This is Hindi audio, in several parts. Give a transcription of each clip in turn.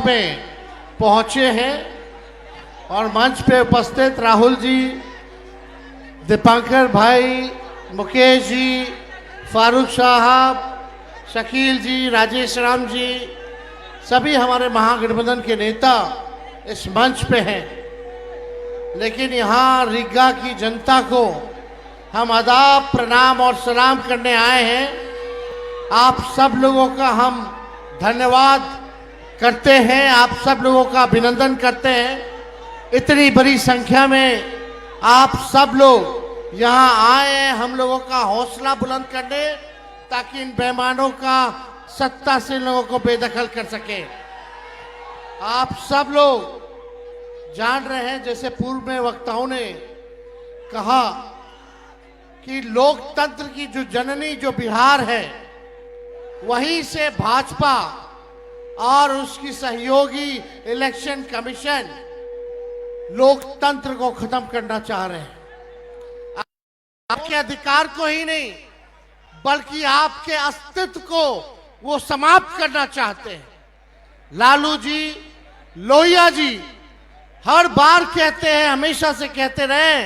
में पहुंचे हैं और मंच पे उपस्थित राहुल जी, दीपांकर भाई, मुकेश जी, फारूक साहब, शकील जी, राजेश राम जी, सभी हमारे महागठबंधन के नेता इस मंच पे हैं। लेकिन यहाँ रीगा की जनता को हम आदाब, प्रणाम और सलाम करने आए हैं। आप सब लोगों का हम धन्यवाद करते हैं, आप सब लोगों का अभिनंदन करते हैं। इतनी बड़ी संख्या में आप सब लोग यहाँ आए हैं हम लोगों का हौसला बुलंद करने, ताकि इन बेईमानों का सत्ता से लोगों को बेदखल कर सके। आप सब लोग जान रहे हैं, जैसे पूर्व में वक्ताओं ने कहा कि लोकतंत्र की जो जननी जो बिहार है, वहीं से भाजपा और उसकी सहयोगी इलेक्शन कमीशन लोकतंत्र को खत्म करना चाह रहे हैं। आपके अधिकार को ही नहीं, बल्कि आपके अस्तित्व को वो समाप्त करना चाहते हैं। लालू जी, लोहिया जी हर बार कहते हैं, हमेशा से कहते रहे,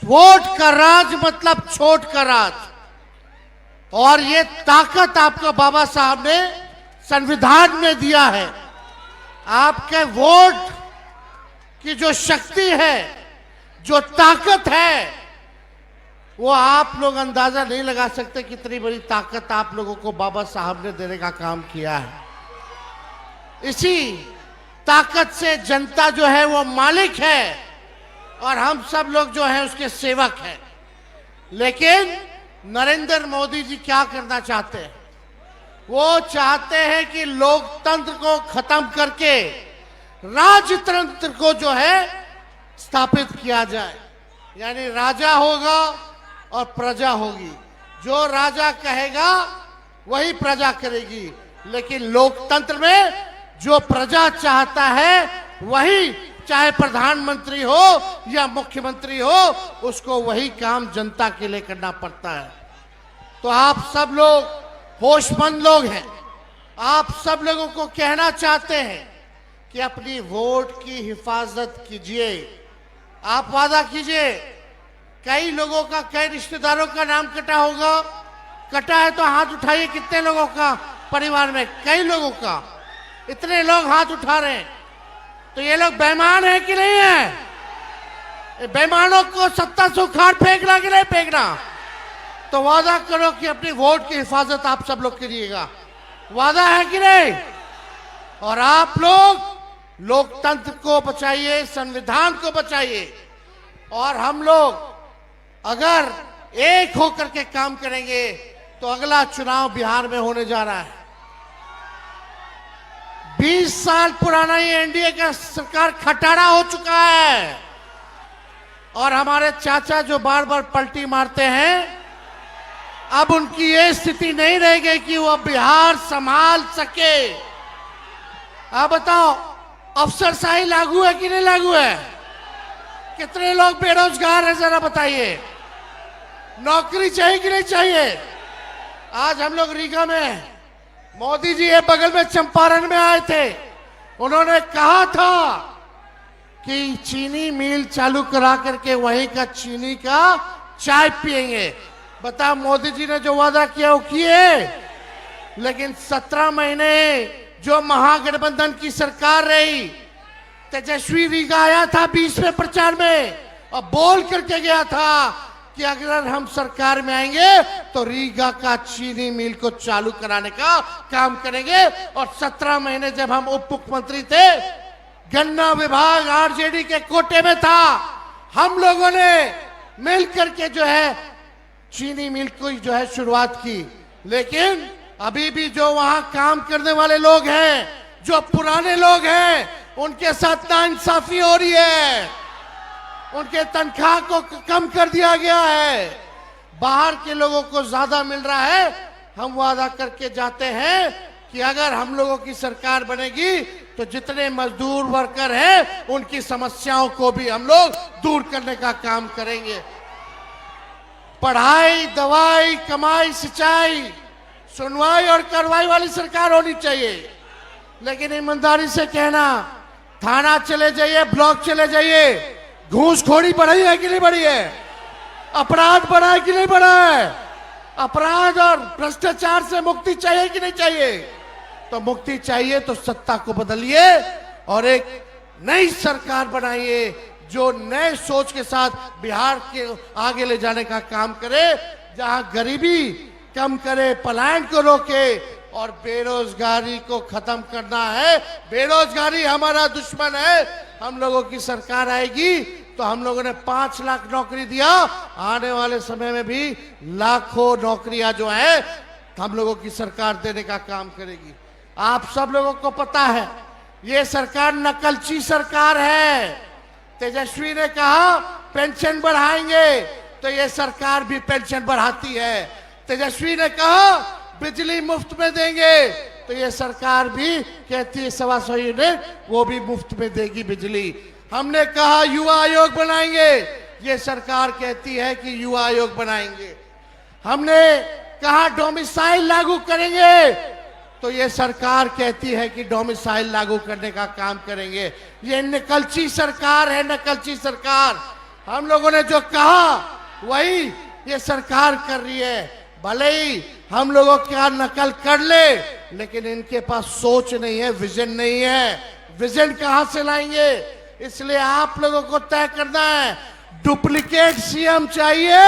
वोट का राज मतलब छोट का राज। और ये ताकत आपको बाबा साहब ने संविधान में दिया है। आपके वोट की जो शक्ति है, जो ताकत है, वो आप लोग अंदाजा नहीं लगा सकते कितनी बड़ी ताकत आप लोगों को बाबा साहब ने देने का काम किया है। इसी ताकत से जनता जो है वो मालिक है और हम सब लोग जो है उसके सेवक हैं। लेकिन नरेंद्र मोदी जी क्या करना चाहते हैं? वो चाहते हैं कि लोकतंत्र को खत्म करके राजतंत्र को जो है स्थापित किया जाए। यानी राजा होगा और प्रजा होगी, जो राजा कहेगा वही प्रजा करेगी। लेकिन लोकतंत्र में जो प्रजा चाहता है वही, चाहे प्रधानमंत्री हो या मुख्यमंत्री हो, उसको वही काम जनता के लिए करना पड़ता है। तो आप सब लोग होशमंद लोग हैं। आप सब लोगों को कहना चाहते हैं कि अपनी वोट की हिफाजत कीजिए। आप वादा कीजिए। कई लोगों का, कई रिश्तेदारों का नाम कटा होगा। कटा है तो हाथ उठाइए। कितने लोगों का परिवार में? कई लोगों का। इतने लोग हाथ उठा रहे हैं, तो ये लोग बेईमान है कि नहीं है? बेईमानों को सत्ता से उखाड़ फेंकना कि नहीं फेंकना? तो वादा करो कि अपनी वोट की हिफाजत आप सब लोग करिएगा। वादा है कि नहीं? और आप लोग लोकतंत्र को बचाइए, संविधान को बचाइए। और हम लोग अगर एक होकर के काम करेंगे तो अगला चुनाव बिहार में होने जा रहा है। 20 साल पुराना ये एनडीए का सरकार खटारा हो चुका है। और हमारे चाचा जो बार बार पलटी मारते हैं, अब उनकी ये स्थिति नहीं रह गई कि वो बिहार संभाल सके। आप बताओ, अफसरशाही लागू है कि नहीं लागू है? कितने लोग बेरोजगार हैं, जरा बताइए। नौकरी चाहिए कि नहीं चाहिए? आज हम लोग रीगा में, मोदी जी ये बगल में चंपारण में आए थे। उन्होंने कहा था कि चीनी मिल चालू करा करके वहीं का चीनी का चाय पिएंगे। बता, मोदी जी ने जो वादा किया वो किए। लेकिन 17 महीने जो महागठबंधन की सरकार रही, तेजस्वी रीगा आया था 20 में प्रचार में और बोल करके गया था कि अगर हम सरकार में आएंगे तो रीगा का चीनी मिल को चालू कराने का काम करेंगे। और 17 महीने जब हम उप मुख्यमंत्री थे, गन्ना विभाग आरजेडी के कोटे में था, हम लोगों ने मिल करके जो है चीनी मिल को जो है शुरुआत की। लेकिन अभी भी जो वहां काम करने वाले लोग हैं, जो पुराने लोग हैं, उनके साथ नाइंसाफी हो रही है। उनके तनख्वाह को कम कर दिया गया है। बाहर के लोगों को ज्यादा मिल रहा है। हम वादा करके जाते हैं कि अगर हम लोगों की सरकार बनेगी तो जितने मजदूर वर्कर हैं उनकी समस्याओं को भी हम लोग दूर करने का काम करेंगे। पढ़ाई, दवाई, कमाई, सिंचाई, सुनवाई और कार्रवाई वाली सरकार होनी चाहिए। लेकिन ईमानदारी से कहना, थाना चले जाइए, ब्लॉक चले जाइए, घूसखोरी बढ़ी है कि नहीं बढ़ी है? अपराध बढ़ा है कि नहीं बढ़ा है? अपराध और भ्रष्टाचार से मुक्ति चाहिए कि नहीं चाहिए? तो मुक्ति चाहिए तो सत्ता को बदलिए और एक नई सरकार बनाइए जो नए सोच के साथ बिहार के आगे ले जाने का काम करे, जहां गरीबी कम करे, पलायन को रोके और बेरोजगारी को खत्म करना है। बेरोजगारी हमारा दुश्मन है। हम लोगों की सरकार आएगी तो हम लोगों ने 5 लाख नौकरी दिया, आने वाले समय में भी लाखों नौकरियां जो है हम लोगों की सरकार देने का काम करेगी। आप सब लोगों को पता है ये सरकार नकलची सरकार है। तेजस्वी ने कहा पेंशन बढ़ाएंगे तो ये सरकार भी पेंशन बढ़ाती है। तेजस्वी ने कहा बिजली मुफ्त में देंगे तो ये सरकार भी कहती है 125 यूनिट वो भी मुफ्त में देगी बिजली। हमने कहा युवा आयोग बनाएंगे, ये सरकार कहती है कि युवा आयोग बनाएंगे। हमने कहा डोमिसाइल लागू करेंगे तो ये सरकार कहती है कि डोमिसाइल लागू करने का काम करेंगे। ये नकलची सरकार है, नकलची सरकार। हम लोगों ने जो कहा वही ये सरकार कर रही है। भले ही हम लोगों क्या नकल कर ले, लेकिन इनके पास सोच नहीं है, विजन नहीं है। विजन कहां से लाएंगे? इसलिए आप लोगों को तय करना है, डुप्लीकेट सीएम चाहिए,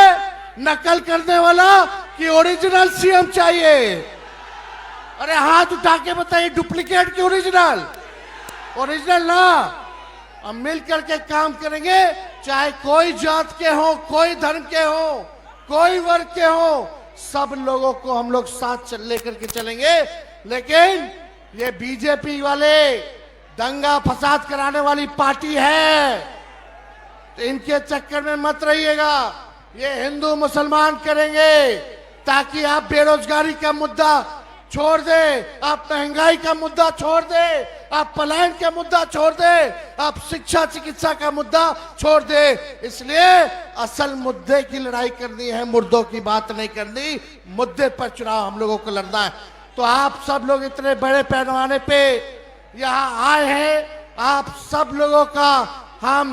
नकल करने वाला, कि ओरिजिनल सीएम चाहिए? अरे हाथ उठा के बताइए, डुप्लीकेट की ओरिजिनल? ओरिजिनल ना। हम मिल करके काम करेंगे, चाहे कोई जात के हो, कोई धर्म के हो, कोई वर्ग के हो, सब लोगों को हम लोग साथ लेकर के चलेंगे। लेकिन ये बीजेपी वाले दंगा फसाद कराने वाली पार्टी है, तो इनके चक्कर में मत रहिएगा। ये हिंदू मुसलमान करेंगे ताकि आप बेरोजगारी का मुद्दा छोड़ दे, आप महंगाई का मुद्दा छोड़ दे, आप पलायन का मुद्दा छोड़ दे, आप शिक्षा चिकित्सा का मुद्दा छोड़ दे। इसलिए असल मुद्दे की लड़ाई करनी है, मुर्दों की बात नहीं करनी। मुद्दे पर चुनाव हम लोगों को लड़ना है। तो आप सब लोग इतने बड़े पैमाने पे यहाँ आए हैं, आप सब लोगों का हम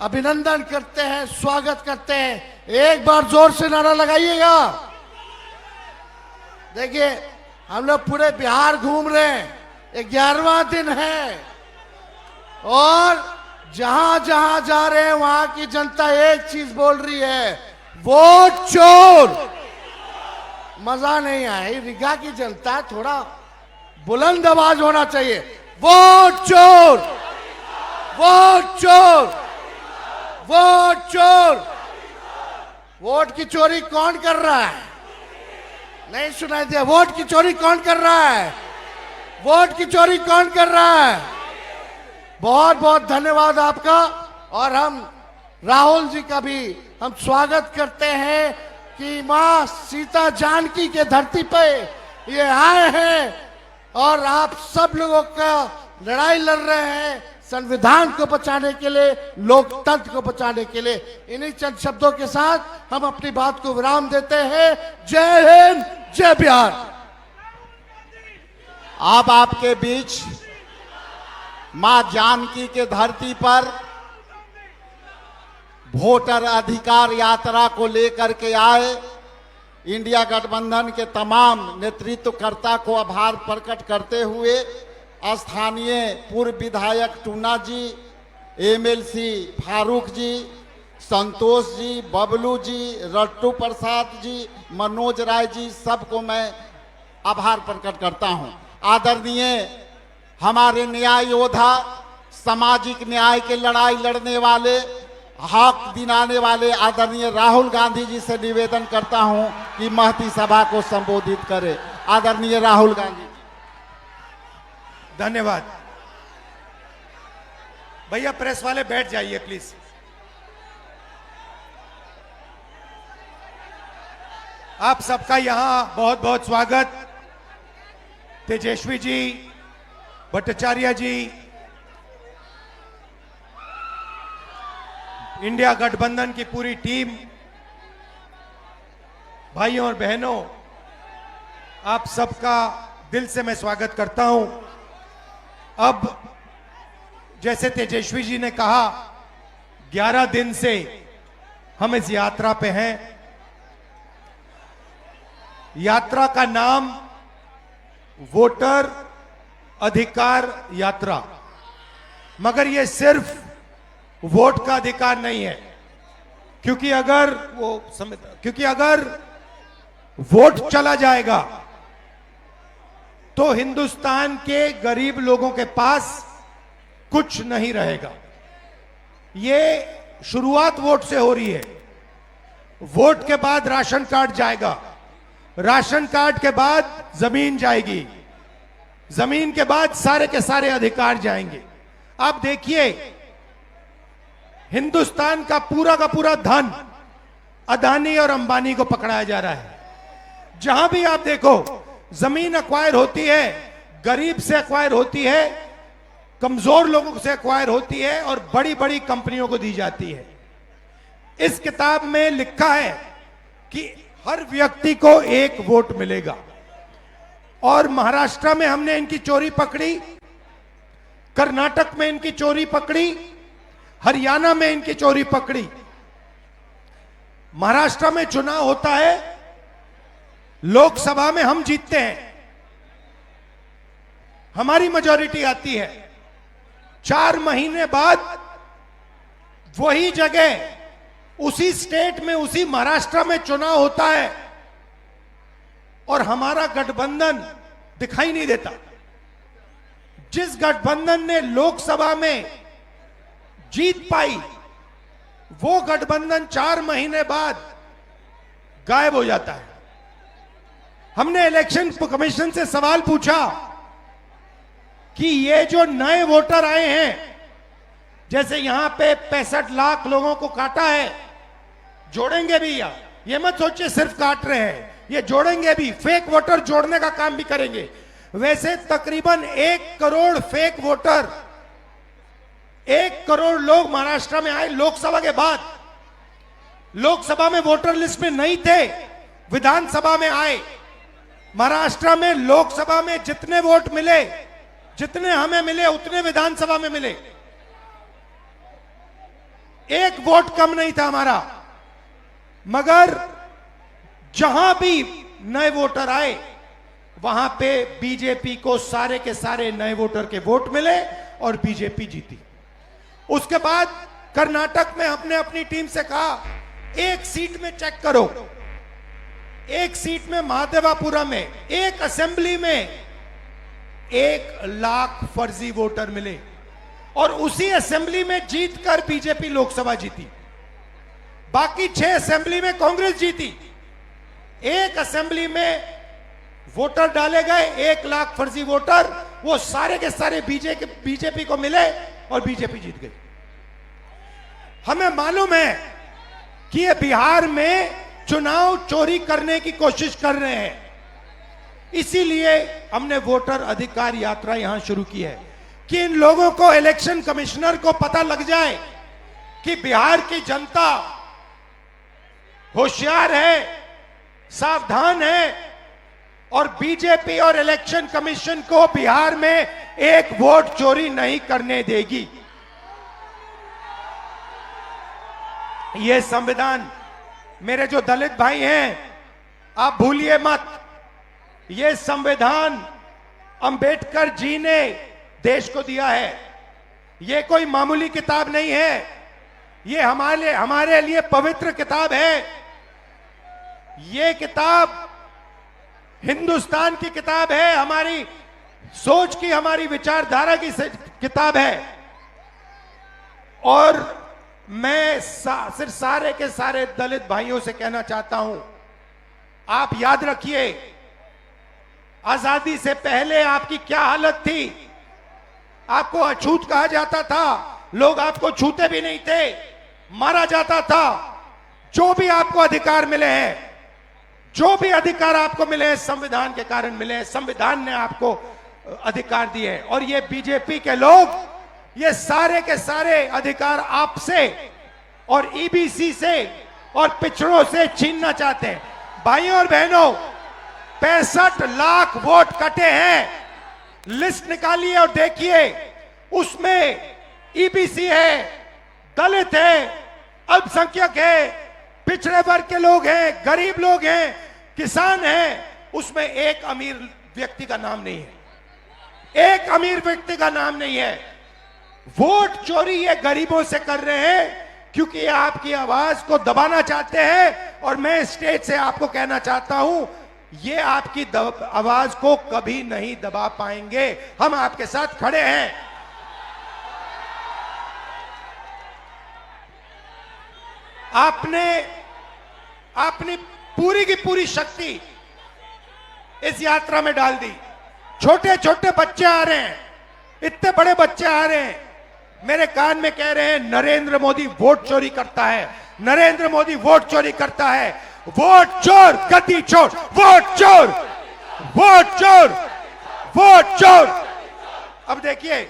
अभिनंदन करते हैं, स्वागत करते हैं। एक बार जोर से नारा लगाइएगा। देखिए हम लोग पूरे बिहार घूम रहे हैं, 11वां दिन है और जहां जहां जा रहे हैं वहां की जनता एक चीज बोल रही है, वोट चोर। मजा नहीं आया, रीगा की जनता थोड़ा बुलंद आवाज होना चाहिए, वोट चोर, वोट चोर, वोट चोर। वोट की चोरी कौन कर रहा है? नहीं सुनाई दिया? वोट की चोरी कौन कर रहा है? वोट की चोरी कौन कर रहा है? बहुत बहुत धन्यवाद आपका। और हम राहुल जी का भी हम स्वागत करते हैं कि मां सीता जानकी के धरती पे ये आए हैं और आप सब लोगों का लड़ाई लड़ रहे हैं संविधान को बचाने के लिए, लोकतंत्र को बचाने के लिए। इन्हीं चंद शब्दों के साथ हम अपनी बात को विराम देते हैं। जय हिंद, जय बिहार। अब आपके बीच मां जानकी के धरती पर वोटर अधिकार यात्रा को लेकर के आए इंडिया गठबंधन के तमाम नेतृत्वकर्ता को आभार प्रकट करते हुए स्थानीय पूर्व विधायक टूना जी, एमएलसी फारूक जी, संतोष जी, बबलू जी, रट्टू प्रसाद जी, मनोज राय जी, सबको मैं आभार प्रकट करता हूं। आदरणीय हमारे न्याय योद्धा, सामाजिक न्याय के लड़ाई लड़ने वाले, हक दिलाने वाले आदरणीय राहुल गांधी जी से निवेदन करता हूं कि महती सभा को संबोधित करें। आदरणीय राहुल गांधी। धन्यवाद। भैया प्रेस वाले बैठ जाइए प्लीज। आप सबका यहां बहुत बहुत स्वागत। तेजस्वी जी, भट्टाचार्य जी, इंडिया गठबंधन की पूरी टीम, भाइयों और बहनों, आप सबका दिल से मैं स्वागत करता हूं। अब जैसे तेजस्वी जी ने कहा, 11 दिन से हम इस यात्रा पे हैं। यात्रा का नाम वोटर अधिकार यात्रा, मगर यह सिर्फ वोट का अधिकार नहीं है, क्योंकि अगर वोट चला जाएगा तो हिंदुस्तान के गरीब लोगों के पास कुछ नहीं रहेगा। ये शुरुआत वोट से हो रही है। वोट के बाद राशन कार्ड जाएगा, राशन कार्ड के बाद जमीन जाएगी, जमीन के बाद सारे के सारे अधिकार जाएंगे। आप देखिए, हिंदुस्तान का पूरा धन अदानी और अंबानी को पकड़ाया जा रहा है। जहां भी आप देखो, जमीन एक्वायर होती है, गरीब से एक्वायर होती है, कमजोर लोगों से एक्वायर होती है और बड़ी बड़ी कंपनियों को दी जाती है। इस किताब में लिखा है कि हर व्यक्ति को एक वोट मिलेगा। और महाराष्ट्र में हमने इनकी चोरी पकड़ी, कर्नाटक में इनकी चोरी पकड़ी, हरियाणा में इनकी चोरी पकड़ी। महाराष्ट्र में चुनाव होता है, लोकसभा में हम जीतते हैं, हमारी मेजॉरिटी आती है। 4 महीने बाद वही जगह, उसी स्टेट में, उसी महाराष्ट्र में चुनाव होता है और हमारा गठबंधन दिखाई नहीं देता। जिस गठबंधन ने लोकसभा में जीत पाई, वो गठबंधन 4 महीने बाद गायब हो जाता है। हमने इलेक्शन कमीशन से सवाल पूछा कि ये जो नए वोटर आए हैं, जैसे यहां पे 65 लाख लोगों को काटा है, जोड़ेंगे भी या ये मत सोचिए सिर्फ काट रहे हैं, ये जोड़ेंगे भी, फेक वोटर जोड़ने का काम भी करेंगे। वैसे तकरीबन 1 करोड़ फेक वोटर, 1 करोड़ लोग महाराष्ट्र में आए लोकसभा के बाद। लोकसभा में वोटर लिस्ट में नहीं थे, विधानसभा में आए। महाराष्ट्र में लोकसभा में जितने वोट मिले, जितने हमें मिले, उतने विधानसभा में मिले। 1 वोट कम नहीं था हमारा। मगर जहां भी नए वोटर आए, वहां पे बीजेपी को सारे के सारे नए वोटर के वोट मिले और बीजेपी जीती। उसके बाद कर्नाटक में हमने अपनी टीम से कहा, 1 सीट में चेक करो, 1 सीट में महादेवापुरम में, 1 असेंबली में 1 लाख फर्जी वोटर मिले और उसी असेंबली में जीतकर बीजेपी लोकसभा जीती। बाकी 6 असेंबली में कांग्रेस जीती। 1 असेंबली में वोटर डाले गए, 1 लाख फर्जी वोटर, वो सारे के सारे बीजेपी को मिले और बीजेपी जीत गई। हमें मालूम है कि ये बिहार में चुनाव चोरी करने की कोशिश कर रहे हैं, इसीलिए हमने वोटर अधिकार यात्रा यहां शुरू की है कि इन लोगों को, इलेक्शन कमिश्नर को पता लग जाए कि बिहार की जनता होशियार है, सावधान है और बीजेपी और इलेक्शन कमीशन को बिहार में 1 वोट चोरी नहीं करने देगी। यह संविधान, मेरे जो दलित भाई हैं, आप भूलिए मत, यह संविधान अंबेडकर जी ने देश को दिया है। यह कोई मामूली किताब नहीं है, यह हमारे लिए पवित्र किताब है। यह किताब हिंदुस्तान की किताब है, हमारी सोच की, हमारी विचारधारा की किताब है। और मैं सिर्फ सारे के सारे दलित भाइयों से कहना चाहता हूं, आप याद रखिए, आजादी से पहले आपकी क्या हालत थी। आपको अछूत कहा जाता था, लोग आपको छूते भी नहीं थे, मारा जाता था। जो भी आपको अधिकार मिले हैं, जो भी अधिकार आपको मिले हैं, संविधान के कारण मिले हैं। संविधान ने आपको अधिकार दिए हैं और ये बीजेपी के लोग ये सारे के सारे अधिकार आपसे और ईबीसी से और पिछड़ों से छीनना चाहते हैं। भाइयों और बहनों, 65 लाख वोट कटे हैं। लिस्ट निकालिए और देखिए, उसमें ईबीसी है, दलित है, अल्पसंख्यक है, पिछड़े वर्ग के लोग हैं, गरीब लोग हैं, किसान हैं। उसमें एक अमीर व्यक्ति का नाम नहीं है, एक अमीर व्यक्ति का नाम नहीं है। वोट चोरी ये गरीबों से कर रहे हैं क्योंकि ये आपकी आवाज को दबाना चाहते हैं। और मैं स्टेज से आपको कहना चाहता हूं, ये आपकी आवाज को कभी नहीं दबा पाएंगे। हम आपके साथ खड़े हैं। आपने अपनी पूरी की पूरी शक्ति इस यात्रा में डाल दी। छोटे छोटे बच्चे आ रहे हैं, इतने बड़े बच्चे आ रहे हैं, मेरे कान में कह रहे हैं नरेंद्र मोदी वोट चोरी करता है, नरेंद्र मोदी वोट चोरी करता है। वोट चोर, गति चोर, वोट चोर, वोट चोर, वोट चोर। अब देखिए,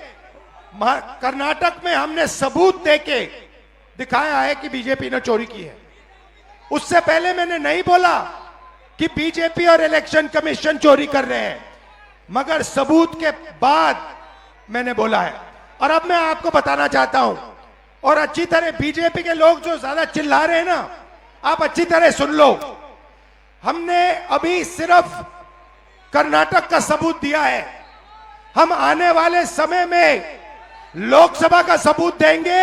कर्नाटक में हमने सबूत देके दिखाया है कि बीजेपी ने चोरी की है। उससे पहले मैंने नहीं बोला कि बीजेपी और इलेक्शन कमीशन चोरी कर रहे हैं, मगर सबूत के बाद मैंने बोला है। और अब मैं आपको बताना चाहता हूं, और अच्छी तरह बीजेपी के लोग जो ज्यादा चिल्ला रहे हैं ना, आप अच्छी तरह सुन लो। हमने अभी सिर्फ कर्नाटक का सबूत दिया है, हम आने वाले समय में लोकसभा का सबूत देंगे,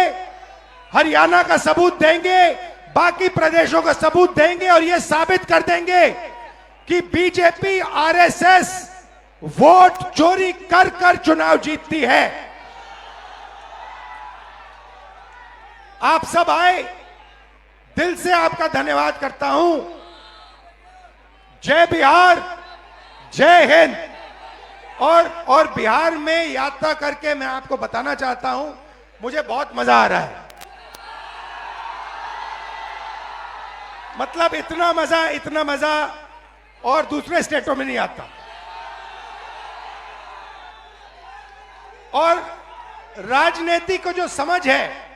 हरियाणा का सबूत देंगे, बाकी प्रदेशों का सबूत देंगे और यह साबित कर देंगे कि बीजेपी आरएसएस वोट चोरी कर कर चुनाव जीतती है। आप सब आए, दिल से आपका धन्यवाद करता हूं। जय बिहार, जय हिंद। और बिहार में यात्रा करके मैं आपको बताना चाहता हूं, मुझे बहुत मजा आ रहा है। मतलब इतना मजा और दूसरे स्टेटों में नहीं आता। और राजनीति को जो समझ है,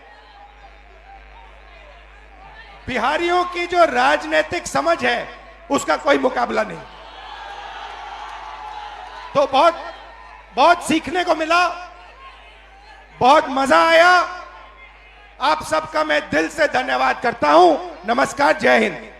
बिहारियों की जो राजनीतिक समझ है, उसका कोई मुकाबला नहीं। तो बहुत सीखने को मिला, बहुत मजा आया। आप सबका मैं दिल से धन्यवाद करता हूं। नमस्कार, जय हिंद।